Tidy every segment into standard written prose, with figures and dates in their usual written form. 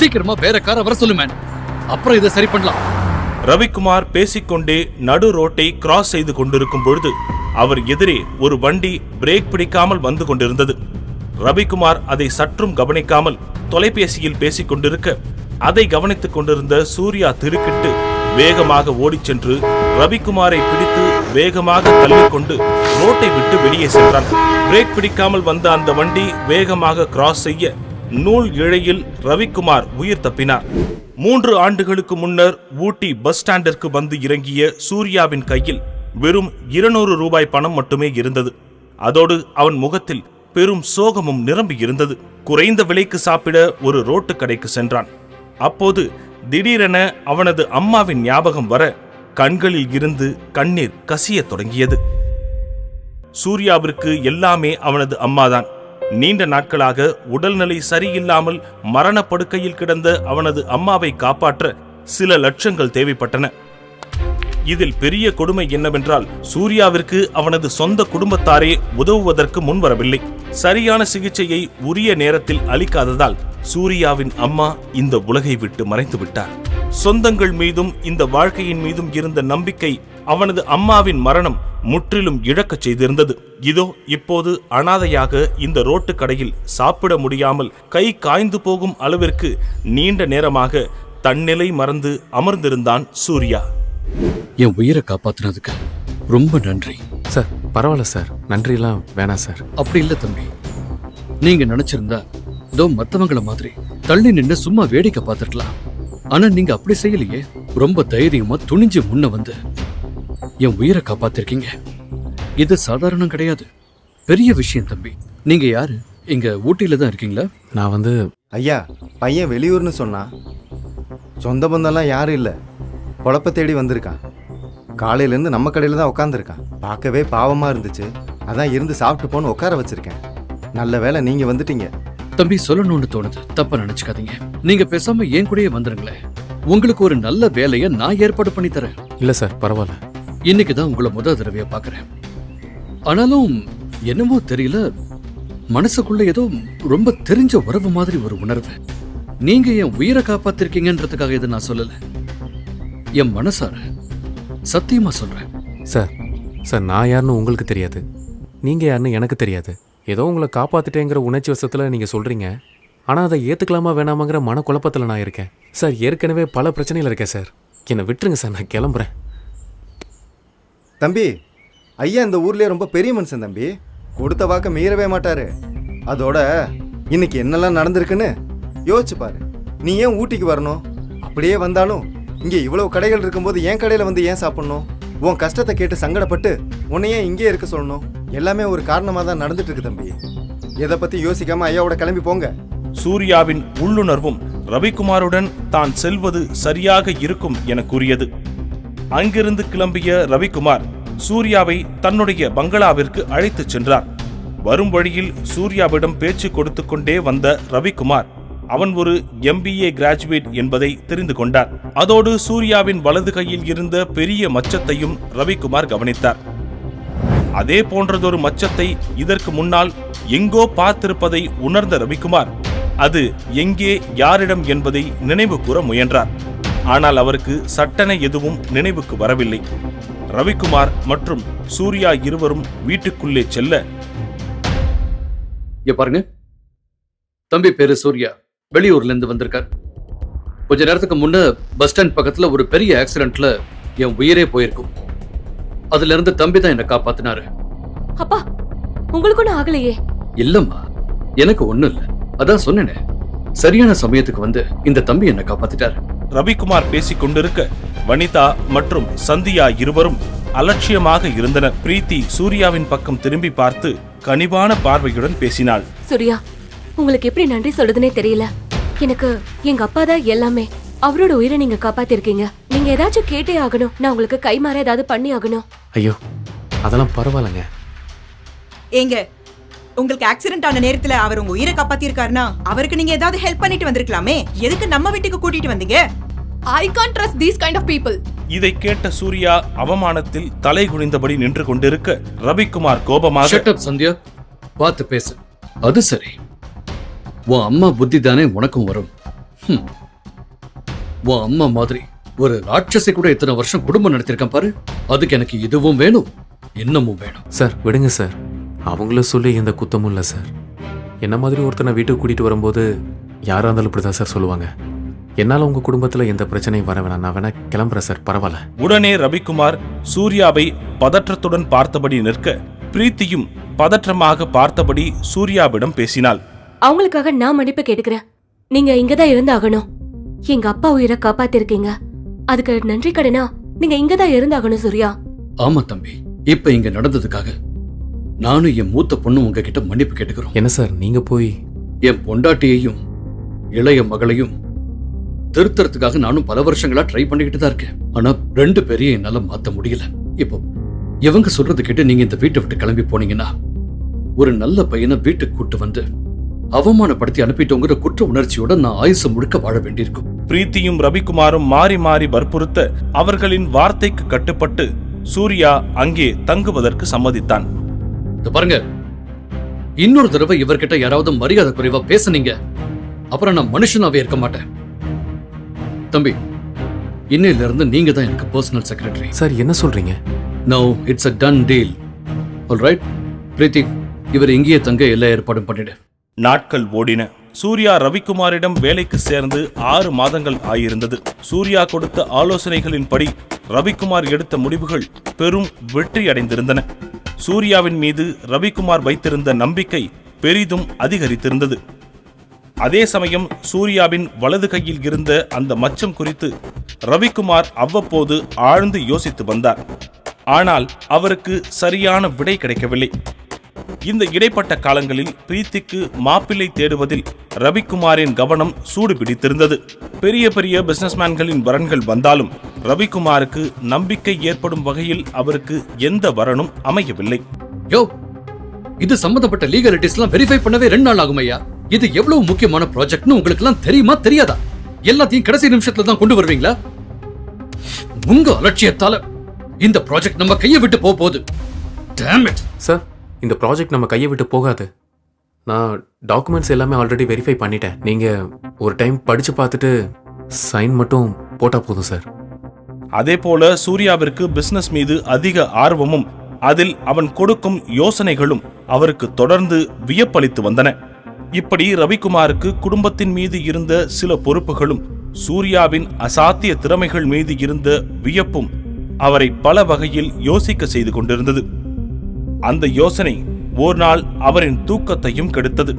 சீக்கிரமா வேற காரை வர சொல்லு மேன். அப்புறம் இதை சரி பண்ணலாம். ரவிக்குமார் பேசிக்கொண்டே நடு ரோட்டை கிராஸ் செய்து கொண்டிருக்கும் பொழுது அவர் எதிரே ஒரு வண்டி பிரேக் பிடிக்காமல் வந்து கொண்டிருந்தது. ரவிக்குமார் அதை சற்றும் கவனிக்காமல் தொலைபேசியில் பேசிக் கொண்டிருக்க அதை கவனித்துக் கொண்டிருந்த சூர்யா திடுக்கிட்டு வேகமாக ஓடிச் சென்று ரவிக்குமாரை பிடித்து வேகமாக தள்ளிக்கொண்டு ரோட்டை விட்டு வெளியே சென்றான். பிரேக் பிடிக்காமல் வந்த அந்த வண்டி வேகமாக கிராஸ் செய்ய நூல் இழையில் ரவிக்குமார் உயிர் தப்பினார். 3 ஆண்டுகளுக்கு முன்னர் ஊட்டி பஸ் ஸ்டாண்டிற்கு வந்து இறங்கிய சூர்யாவின் கையில் வெறும் 200 ரூபாய் பணம் மட்டுமே இருந்தது. அதோடு அவன் முகத்தில் பெரும் சோகமும் நிரம்பி இருந்தது. குறைந்த விலைக்கு சாப்பிட ஒரு ரோட்டு கடைக்கு சென்றான். அப்போது திடீரென அவனது அம்மாவின் ஞாபகம் வர கண்களில் இருந்து கண்ணீர் கசிய தொடங்கியது. சூர்யாவிற்கு எல்லாமே அவனது அம்மாதான். நீண்ட நாட்களாக உடல்நிலை சரியில்லாமல் மரணப்படுக்கையில் கிடந்த அவனது அம்மாவை காப்பாற்ற சில லட்சங்கள் தேவைப்பட்டன. இதில் பெரிய கொடுமை என்னவென்றால் சூர்யாவிற்கு அவனது சொந்த குடும்பத்தாரே உதவுவதற்கு முன்வரவில்லை. சரியான சிகிச்சையை உரிய நேரத்தில் அளிக்காததால் சூர்யாவின் அம்மா இந்த உலகை விட்டு மறைந்து விட்டார். சொந்தங்கள் மீதும் இந்த வாழ்க்கையின் மீதும் இருந்த நம்பிக்கை அவனது அம்மாவின் மரணம் முற்றிலும் இழக்கச் செய்திருந்தது. இதோ இப்போது அனாதையாக இந்த ரோட்டு கடையில் சாப்பிட முடியாமல் கை காய்ந்து போகும் அளவிற்கு நீண்ட நேரமாக தன்னிலை மறந்து அமர்ந்திருந்தான் சூர்யா. என் உயிரை காப்பாத்தினதுக்கு ரொம்ப நன்றி சார். பரவாயில்ல சார், நன்றிலாம் வேணாம் சார். அப்படி இல்ல தம்பி, நீங்க நினைச்சிருந்தா இதோ மத்தவங்கள மாதிரி தள்ளி நின்று சும்மா வேடிக்கை பார்த்துருக்கலாம். ஆனா நீங்க அப்படி செய்யலையே. ரொம்ப தைரியமா துணிஞ்சு முன்ன வந்து என் உயிரை காப்பாத்திருக்கீங்க. இது சாதாரணம் கிடையாது, பெரிய விஷயம் தம்பி. நீங்க யாரு? இங்க ஊட்டியில தான் இருக்கீங்களா? நான் வந்து ஐயா, பையன் வெளியூர்னு சொன்னா. சொந்த பந்தம்லாம் யாரும் இல்லை, பொழப்ப தேடி வந்திருக்கான். காலையிலேருந்து நம்ம கடையில் தான் உட்காந்துருக்கான். பார்க்கவே பாவமாக இருந்துச்சு, அதான் இருந்து சாப்பிட்டு போன்னு உட்கார வச்சிருக்கேன். நல்ல வேளை நீங்கள் வந்துட்டீங்க. தம்பி, சொல்லணும்னு தோணுது, தப்பா நினைச்சுக்காதீங்க. நீங்க பேசாம என் கூடயே வந்துருங்களேன். உங்களுக்கு ஒரு நல்ல வேலையை நான் ஏற்பாடு பண்ணி தரேன். இல்லை சார், பரவாயில்ல. இன்னைக்குதான் உங்களை முதல் தடவையா பாக்குறேன். ஆனாலும் என்னமோ தெரியல, மனசுக்குள்ள ஏதோ ரொம்ப தெரிஞ்ச உறவு மாதிரி ஒரு உணர்வு. நீங்க என் உயிரை காப்பாத்திருக்கீங்கன்றதுக்காக இதை நான் சொல்லல, என் மனசார சத்தியமா சொல்றேன். சார் சார் நான் யாருன்னு உங்களுக்கு தெரியாது, நீங்கள் யாருன்னு எனக்கு தெரியாது. ஏதோ உங்களை காப்பாற்றிட்டேங்கிற உணர்ச்சி வசத்தில் நீங்கள் சொல்கிறீங்க. ஆனால் அதை ஏற்றுக்கலாமா வேணாமாங்கிற மனக்குழப்பத்தில் நான் இருக்கேன் சார். ஏற்கனவே பல பிரச்சனையில் இருக்கேன் சார். என்னை விட்டுருங்க சார், நான் கிளம்புறேன். தம்பி, ஐயா இந்த ஊர்லேயே ரொம்ப பெரிய மனுஷன் தம்பி. கொடுத்த வாக்க மீறவே மாட்டாரு. அதோட இன்னைக்கு என்னெல்லாம் நடந்திருக்குன்னு யோசிச்சு பாரு. நீ ஏன் ஊட்டிக்கு வரணும்? அப்படியே வந்தாலும் இங்கே இவ்வளவு கடைகள் இருக்கும்போது என் கடையில் வந்து ஏன் சாப்பிடணும்? உன் கஷ்டத்தை கேட்டு சங்கடப்பட்டு உன்னையே இங்கே இருக்க சொல்லணும்? எல்லாமே ஒரு காரணமாக தான் நடந்துட்டு இருக்கு தம்பி. எதை பற்றி யோசிக்காம ஐயாவோட கிளம்பி போங்க. சூர்யாவின் உள்ளுணர்வும் ரவிக்குமாருடன் தான் செல்வது சரியாக இருக்கும் என கூறியது. அங்கிருந்து கிளம்பிய ரவிக்குமார் சூர்யாவை தன்னுடைய பங்களாவிற்கு அழைத்துச் சென்றார். வரும் வழியில் சூர்யாவிடம் பேச்சு கொடுத்து கொண்டே வந்த ரவிக்குமார் அவன் ஒரு MBA கிராஜுவேட் என்பதை தெரிந்து கொண்டார். அதோடு சூர்யாவின் வலது கையில் இருந்த பெரிய மச்சத்தையும் ரவிக்குமார் கவனித்தார். அதே போன்றதொரு மச்சத்தை இதற்கு முன்னால் எங்கோ பார்த்திருப்பதை உணர்ந்த ரவிக்குமார் அது எங்கே, யாரிடம் என்பதை நினைவு கூற முயன்றார். ஆனால் அவருக்கு சட்டென எதுவும் நினைவுக்கு வரவில்லை. ரவிக்குமார் மற்றும் சூர்யா இருவரும் வீட்டுக்குள்ளே செல்ல, பாருங்க, தம்பி பேரு சூர்யா, வெளியூர்ல இருந்து வந்திருக்கார். கொஞ்ச நேரத்துக்கு முன்ன பஸ் ஸ்டாண்ட் பக்கத்துல ஒரு பெரிய ஆக்சிடென்ட்ல என் உயிரே போயிருக்கும். அதுல இருந்து தம்பி தான் என்ன காப்பாத்தினாரு. அப்பா, உங்களுக்கு ஒண்ணும் ஆகலையே? இல்லம்மா, எனக்கு ஒண்ணும் இல்ல. அதான் சொன்னேனே, சரியான சமயத்துக்கு வந்து இந்த தம்பி என்ன காப்பாத்திட்டாரு. ரவிக்குமார் பேசிக் கொண்டிருக்க வனிதா மற்றும் சந்தியா இருவரும் அலட்சியமாக இருந்தனர். பிரீத்தி சூர்யாவின் பக்கம் திரும்பி பார்த்து கனிவான பார்வையுடன் பேசினாள். சூர்யா, உங்களுக்கு எப்படி நன்றி சொல்றதுனே தெரியல. எனக்கு எங்க அப்பா தான் எல்லாமே. அவரோட உயிரை நீங்க காப்பாத்திருக்கீங்க. நீங்க ஏதாச்சும் கேட்டே ஆகணும். நான் உங்களுக்கு கைமாற ஏதாவது பண்ணி ஆகணும். ஐயோ, அதெல்லாம் பரவாயில்லைங்க. ஏங்க, உங்களுக்கு ஆக்சிடென்ட் ஆன நேரத்துல அவர் உங்க உயிரை காப்பாத்திருக்காருன்னா அவருக்கு நீங்க ஏதாவது ஹெல்ப் பண்ணிட்டு வந்திருக்கலாமே. எதுக்கு நம்ம வீட்டுக்கு கூட்டிட்டு வந்தீங்க? I can't trust these kind of people. இதை கேட்ட சூர்யா அவமானத்தில் தலை குனிந்தபடி நின்று கொண்டிருக்க ரவிக்குமார் கோபமாக, ஷட் அப் சந்தியா, பார்த்து பேசு. அது சரி, உன் அம்மா புத்தி தானே உனக்கும் வரும். உன் அம்மா மாதிரி ஒரு ராட்சசி கூட இத்தனை வருஷம் குடும்பம் நடத்திருக்கேன் பாரு. அதுக்கு எனக்கு இதுவும் வேணும், இன்னமும் வேணும். சார் விடுங்க சார், அவங்கள சொல்லி எந்த குத்தமும் இல்லை சார். என்ன மாதிரி ஒருத்தனை வீட்டுக்கு கூட்டிகிட்டு வரும்போது யாராக இருந்தாலும் இப்படி தான் சார் சொல்லுவாங்க. என்னால் உங்கள் குடும்பத்தில் எந்த பிரச்சனையும் வர வேணாம், நான் வேணா கிளம்புறேன் சார், பரவாயில்ல. உடனே ரவிக்குமார் சூர்யாவை பதற்றத்துடன் பார்த்தபடி நிற்க, பிரீத்தியும் பதற்றமாக பார்த்தபடி சூர்யாவிடம் பேசினாள். அவங்களுக்காக நான் மன்னிப்பு கேட்டுக்கிறேன். நீங்க இங்கதான் இருந்தாகணும். எங்க அப்பா உயிரை காப்பாத்திருக்கீங்க, அதுக்கு நன்றி கடனா நீங்க இங்கதான் இருந்தாகணும் சூர்யா. ஆமா தம்பி, இப்ப இங்க நடந்ததுக்காக நானும் என் மூத்த பொண்ணு உங்ககிட்ட மன்னிப்பு கேட்டுக்கிறோம். என்ன சார் நீங்கள் போய் என் பொண்டாட்டியையும் இளைய மகளையும் திருத்தறதுக்காக நானும் பல வருஷங்களா ட்ரை பண்ணிக்கிட்டு தான் இருக்கேன். ஆனா 2 பேரையும் என்னால மாத்த முடியல. இப்போ இவங்க சொல்றது கேட்டு நீங்க இந்த வீட்டை விட்டு கிளம்பி போனீங்கன்னா ஒரு நல்ல பையனை வீட்டுக்கு கூட்டு வந்து அவமானப்படுத்தி அனுப்பிட்டோங்கிற குற்ற உணர்ச்சியோட நான் ஆயுசு முழுக்க வாழ வேண்டியிருக்கும். பிரீத்தியும் ரவிக்குமாரும் மாறி மாறி வற்புறுத்த அவர்களின் வார்த்தைக்கு கட்டுப்பட்டு சூர்யா அங்கே தங்குவதற்கு சம்மதித்தான். பாருங்க, இன்னொரு தடவை இவர்கிட்ட யாராவது மரியாதை குறைவா பேசுனீங்க, அப்புறம் நான் மனுஷனாவே இருக்க மாட்டேன். தம்பி, இன்னையில இருந்து நீங்க தான் எனக்கு பர்சனல் செக்ரட்டரி. சார் என்ன சொல்கிறீங்க? No, it's a done deal. Alright Preethi, இவர் இங்கேயே தங்க எல்லா ஏற்பாடும் பண்ணிடு. நாட்கள் ஓடின. சூர்யா ரவிக்குமாரிடம் வேலைக்கு சேர்ந்து 6 மாதங்கள் ஆயிருந்தது. சூர்யா கொடுத்த ஆலோசனைகளின்படி ரவிக்குமார் எடுத்த முடிவுகள் பெரும் வெற்றி அடைந்திருந்தன. சூர்யாவின் மீது ரவிக்குமார் வைத்திருந்த நம்பிக்கை பெரிதும் அதிகரித்திருந்தது. அதே சமயம் சூர்யாவின் வலது கையில் இருந்த அந்த மச்சம் குறித்து ரவிக்குமார் அவ்வப்போது ஆழ்ந்து யோசித்து வந்தார். ஆனால் அவருக்கு சரியான விடை கிடைக்கவில்லை. இந்த இடைப்பட்ட காலங்களில் பிரீத்திக்கு மாப்பிள்ளை தேடுவதில் ரவிக்குமாரின் கவனம் சூடு பிடித்திருந்தது. பெரிய பெரிய பிசினஸ்மேன்களின் வரன்கள் வந்தாலும் ரவிக்குமாருக்கு நம்பிக்கை ஏற்படும் வகையில் அவருக்கு எந்த வரனும் அமையவில்லை. யோ, இது சம்பந்தப்பட்ட லீகலிட்டிஸ்லாம் வெரிஃபை பண்ணவே 2 நாள் ஆகும் ஐயா. இது எவ்வளவு முக்கியமான ப்ராஜெக்ட்னு உங்களுக்கு எல்லாம் தெரியுமா தெரியாதா? எல்லாத்தையும் கடைசி நிமிஷத்துல தான் கொண்டு வருவீங்களா? உங்க அலட்சியத்தால இந்த ப்ராஜெக்ட் நம்ம கையை விட்டு போகுது. Damn it. சார், இந்த ப்ராஜெக்ட் நம்ம கையை விட்டு போகாது. நான் டாக்குமெண்ட்ஸ் எல்லாமே ஆல்ரெடி வெரிஃபை பண்ணிட்டேன். நீங்கள் ஒரு டைம் படித்து பார்த்துட்டு சைன் மட்டும் போட்டால் போதும் சார். அதே போல சூர்யாவிற்கு பிசினஸ் மீது அதிக ஆர்வமும் அதில் அவன் கொடுக்கும் யோசனைகளும் அவருக்கு தொடர்ந்து வியப்பளித்து வந்தன. இப்படி ரவிக்குமாருக்கு குடும்பத்தின் மீது இருந்த சில பொறுப்புகளும் சூர்யாவின் அசாத்திய திறமைகள் மீது இருந்த வியப்பும் அவரை பல வகையில் யோசிக்க செய்து கொண்டிருந்தது. அந்த யோசனை ஒரு நாள் அவரின் தூக்கத்தையும் கெடுத்தது.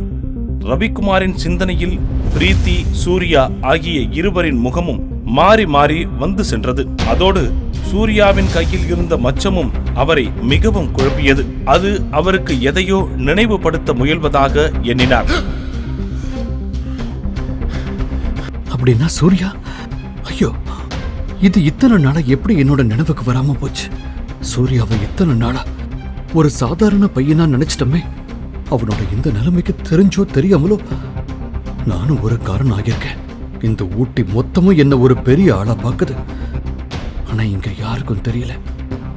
ரவிக்குமாரின் சிந்தனையில் பிரீத்தி, சூர்யா ஆகிய இருவரின் முகமும் மாறி மாறி வந்து சென்றது. அதோடு சூர்யாவின் கையில் இருந்த மச்சமும் அவரை மிகவும் குழப்பியது. அது அவருக்கு எதையோ நினைவுபடுத்த முயல்வதாக எண்ணினார். அப்படின்னா சூர்யா, ஐயோ, இது இத்தனை நாளா எப்படி என்னோட நினைவுக்கு வராம போச்சு? சூர்யாவை இத்தனை நாளா ஒரு சாதாரண பையனா நினைச்சிட்டமே. அவனோட இந்த நிலைமைக்கு தெரிஞ்சோ தெரியாமலோ நானும் ஒரு காரணம் ஆகியிருக்கேன். இந்த ஊட்டி மொத்தமும் என்ன ஒரு பெரிய ஆளா பாக்குது. ஆனா இங்க யாருக்கும் தெரியல.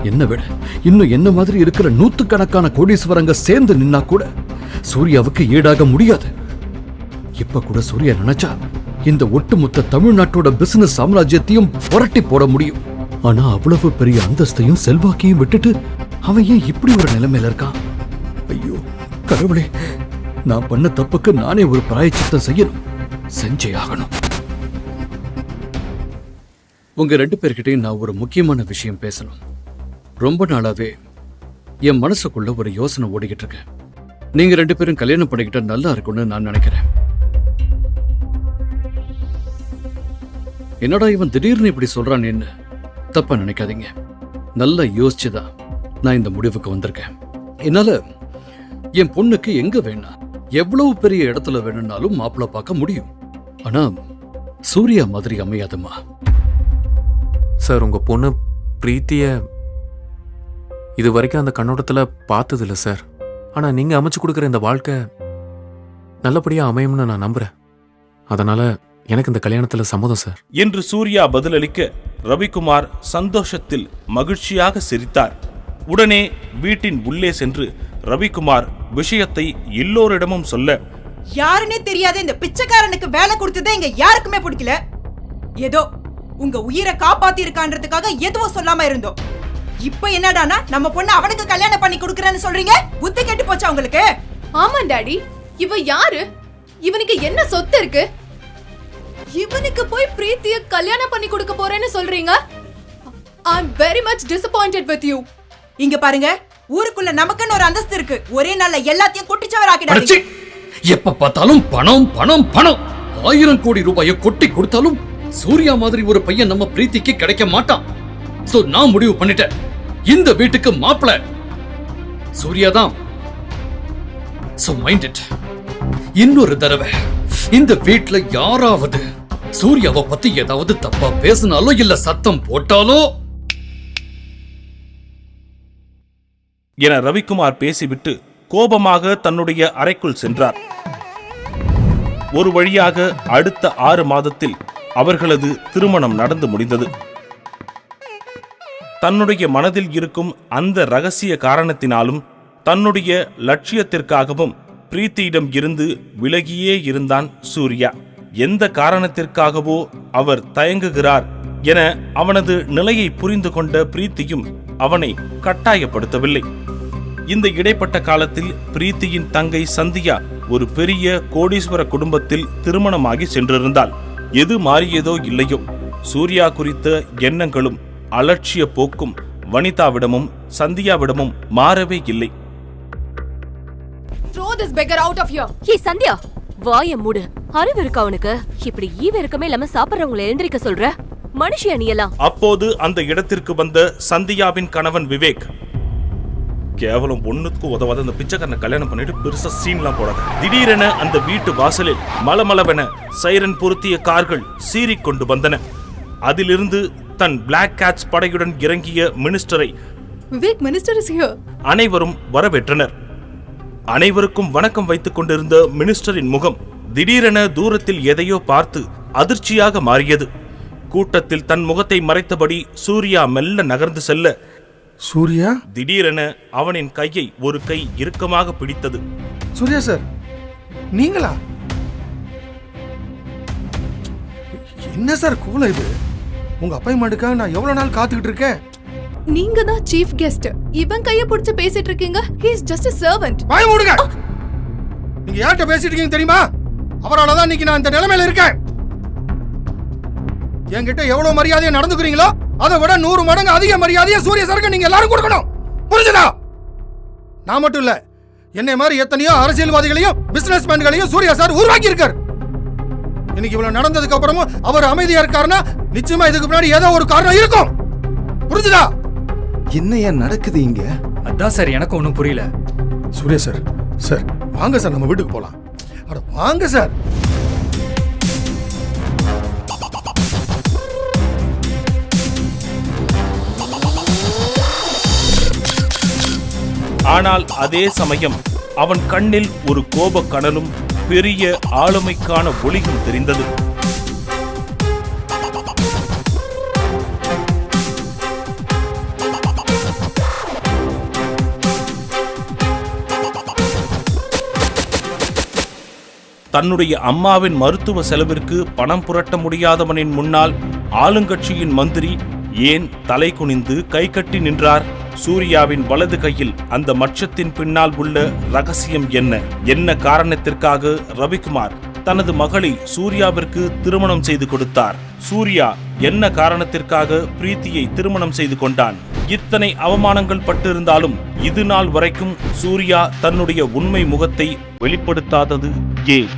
என்ன விட இன்னும் என்ன மாதிரி இருக்கிற 100கணக்கான கோடீஸ்வரங்க சேர்ந்து நின்னா கூட சூர்யாவுக்கு ஈடாக முடியாது. இப்ப கூட சூர்யா நினைச்சா இந்த ஒட்டுமொத்த தமிழ்நாட்டோட பிசினஸ் சாம்ராஜ்யத்தையும் புரட்டி போட முடியும். ஆனா அவ்வளவு பெரிய அந்தஸ்தையும் செல்வாக்கையும் விட்டுட்டு அவன் ஏன் இப்படி ஒரு நிலைமையில இருக்கான்? ஐயோ கடவுளே, நான் பண்ண தப்புக்கு நானே ஒரு பிராயச்சித்தம் செய்யணும், செஞ்சே ஆகணும். உங்க 2 பேர்கிட்டையும் நான் ஒரு முக்கியமான விஷயம் பேசணும். ரொம்ப நாளாவே என் மனசுக்குள்ள ஒரு யோசனை ஓடிக்கிட்டு இருக்கு. நீங்க 2 பேரும் கல்யாணம் பண்ணிக்கிட்டா நல்லா இருக்கும்னு நான் நினைக்கிறேன். என்னடா இவன் திடீர்னு இப்படி சொல்றான்னு தப்பா நினைக்காதீங்க. நல்லா யோசிச்சுதான் நான் இந்த முடிவுக்கு வந்திருக்கேன். என்னால என் பொண்ணுக்கு எங்க வேணா எவ்வளவு பெரிய இடத்துல வேணும்னாலும் மாப்பிள்ளை பார்க்க முடியும். ஆனா சூர்யா மாதிரி அமையாதுமா. சார், உங்கள் பொண்ணு பிரீத்தியை இது வரைக்கும் அந்த கண்ணோட்டத்தில் பார்த்ததில்ல சார். ஆனால் நீங்கள் அமைச்சு கொடுக்குற இந்த வாழ்க்கை நல்லபடியாக அமையும்னு நான் நம்புகிறேன். அதனால் எனக்கு இந்த கல்யாணத்தில் சம்மதம் சார் என்று சூர்யா பதிலளிக்க ரவிக்குமார் சந்தோஷத்தில் மகிழ்ச்சியாக சிரித்தார். உடனே வீட்டின் உள்ளே சென்று ரவிக்குமார் விஷயத்தை எல்லோரிடமும் சொல்ல யாருன்னே தெரியாத இந்த பிச்சைக்காரனுக்கு வேலை கொடுத்ததே இங்க யாருக்குமே பிடிக்கல. ஏதோ உங்க உயிரை காப்பாத்தி இருக்கான்றதுக்காக எதுவும் சொல்லாம இருந்தோம். இப்ப என்னடானா நம்ம பொண்ணு அவனுக்கு கல்யாணம் பண்ணி கொடுக்கறேன்னு சொல்றீங்க. புத்தி கெட்டு போச்சா உங்களுக்கு? ஆமா டாடி, இவ யாரு? இவனுக்கு என்ன சொத்து இருக்கு? இவனுக்கு போய் பிரீத்திய கல்யாணம் பண்ணி கொடுக்க போறேன்னு சொல்றீங்க? I am very much disappointed with you. இங்க பாருங்க, ஊருக்குள்ள நமக்குன்னு ஒரு அந்தஸ்து இருக்கு. ஒரே நாள்ல எல்லாத்தையும் குட்டிச்சவராக்கிடாதீங்க. எப்ப பார்த்தாலும் பணம் பணம் பணம். 1000 கோடி ரூபாயை கொட்டி கொடுத்தாலும் சூர்யா மாதிரி ஒரு பையன் நம்ம பிரீத்திக்கு கிடைக்க மாட்டான். சோ நான் முடிவு பண்ணிட்டேன், இந்த வீட்டுக்கு மாப்பிள சூர்யா தான். So mind it. இன்னொரு தடவை இந்த வீட்ல யாராவது சூர்யாவை பத்தி ஏதாவது தப்பா பேசினாலோ இல்ல சத்தம் போட்டாலோ என ரவிக்குமார் பேசிவிட்டு கோபமாக தன்னுடைய அறைக்குள் சென்றார். ஒரு வழியாக அடுத்த 6 மாதத்தில் அவர்களது திருமணம் நடந்து முடிந்தது. தன்னுடைய மனதில் இருக்கும் அந்த ரகசிய காரணத்தினாலும் தன்னுடைய லட்சியத்திற்காகவும் பிரீத்தியிடம் இருந்து விலகியே இருந்தான் சூர்யா. எந்த காரணத்திற்காகவோ அவர் தயங்குகிறார் என அவனது நிலையை புரிந்து கொண்ட பிரீத்தியும் அவனை கட்டாயப்படுத்தவில்லை. இந்த இடைப்பட்ட காலத்தில் பிரீத்தியின் தங்கை சந்தியா ஒரு பெரிய கோடீஸ்வர குடும்பத்தில் திருமணமாகி சென்றிருந்தாள். எது மாறியதோ இல்லையோ, சூர்யா குறித்த எண்ணங்களும் அலட்சிய போக்கும் வனிதாவிடமும் சந்தியாவிடமும் மாறவே இல்லை. Throw this beggar out of here. ஏய் சந்தியா, வாய மூடு. அறிவு இருக்கா உனக்கு? இப்படி ஈவிரக்கமே இல்லாம சாப்பிடுறவங்களை எழுந்திருக்க சொல்ற மனுஷியா நீ எல்லாம்? அப்போது அந்த இடத்திற்கு வந்த சந்தியாவின் கணவன் விவேக், கேவலம் ஒண்ணுக்கு உதவாத அந்த பிச்சைக்காரனை கல்யாணம் பண்ணிட்டு பெருசா சீன்லாம் போடாத. திடீரென அந்த வீட்டு வாசலில் மலமளவென சைரன் பொருத்திய கார்கள் சீறிக்கொண்டு வந்தன. அதிலிருந்து தன் பிளாக் கேட்ஸ் படையுடன் இறங்கிய மினிஸ்டரை Vivek, minister is here. அனைவரும் வரவேற்றனர். அனைவருக்கும் வணக்கம் வைத்துக் கொண்டிருந்த மினிஸ்டரின் முகம் திடீரென தூரத்தில் எதையோ பார்த்து அதிர்ச்சியாக மாறியது. கூட்டத்தில் தன் முகத்தை மறைத்தபடி சூர்யா மெல்ல நகர்ந்து செல்ல, சூர்யா, திடீரென அவனின் கையை ஒரு கை இறுக்கமாக பிடித்தது. சூர்யா சார், நீங்களா? என்ன சார் கூலம் இது? உங்க அப்பாயின்மெண்ட்டுக்காக நான் எவ்வளவு நாள் காத்துக்கிட்டு இருக்கேன். நீங்க தான் சீஃப் கெஸ்ட். இவன் கைய பிடிச்சு பேசிட்டு இருக்கீங்க. He is just a servant. வாய மூடுங்க. நீங்க யார்கிட்ட பேசிட்டு இருக்கீங்க தெரியுமா? அவரால தான் இன்னைக்கு நான் இந்த நிலைமையில இருக்கேன். என்கிட்ட எவ்வளவு மரியாதையா நடந்துக்கிறீங்களோ அதை விட 100 மடங்கு அதிக மரியாதையா சூர்யா சாருக்கு நீங்க எல்லாரும் கொடுக்கணும். புரிஞ்சுதா? நான் மட்டும் இல்ல, என்னை மாதிரி எத்தனையோ அரசியல்வாதிகளையும் பிசினஸ் மேன்களையும் சூர்யா சார் உருவாக்கி இருக்கார். இன்னைக்கு இவ்வளவு நடந்ததுக்கு அப்புறமும் அவர் அமைதியா இருக்காருன்னா நிச்சயமா இதுக்கு முன்னாடி ஏதோ ஒரு காரணம் இருக்கும். புரிஞ்சுதா? என்னையா நடக்குது இங்க? அதான் சார் எனக்கு ஒன்றும் புரியல. சூர்யா சார், சார் வாங்க சார், நம்ம வீட்டுக்கு போலாம். அட வாங்க சார். ஆனால் அதே சமயம் அவன் கண்ணில் ஒரு கோபக் கனலும் பெரிய ஆளுமைக்கான ஒளியும் தெரிந்தது. தன்னுடைய அம்மாவின் மருத்துவ செலவிற்கு பணம் புரட்ட முடியாதவனின் முன்னால் ஆளுங்கட்சியின் மந்திரி ஏன் தலை குனிந்து கை கட்டி நின்றார்? சூர்யாவின் வலது கையில் அந்த மச்சத்தின் பின்னால் உள்ள ரகசியம் என்ன? என்ன காரணத்திற்காக ரவிக்குமார் தனது மகளை சூர்யாவிற்கு திருமணம் செய்து கொடுத்தார்? சூர்யா என்ன காரணத்திற்காக பிரீத்தியை திருமணம் செய்து கொண்டான்? இத்தனை அவமானங்கள் பட்டிருந்தாலும் இது நாள் வரைக்கும் சூர்யா தன்னுடைய உண்மை முகத்தை வெளிப்படுத்தாதது ஏன்?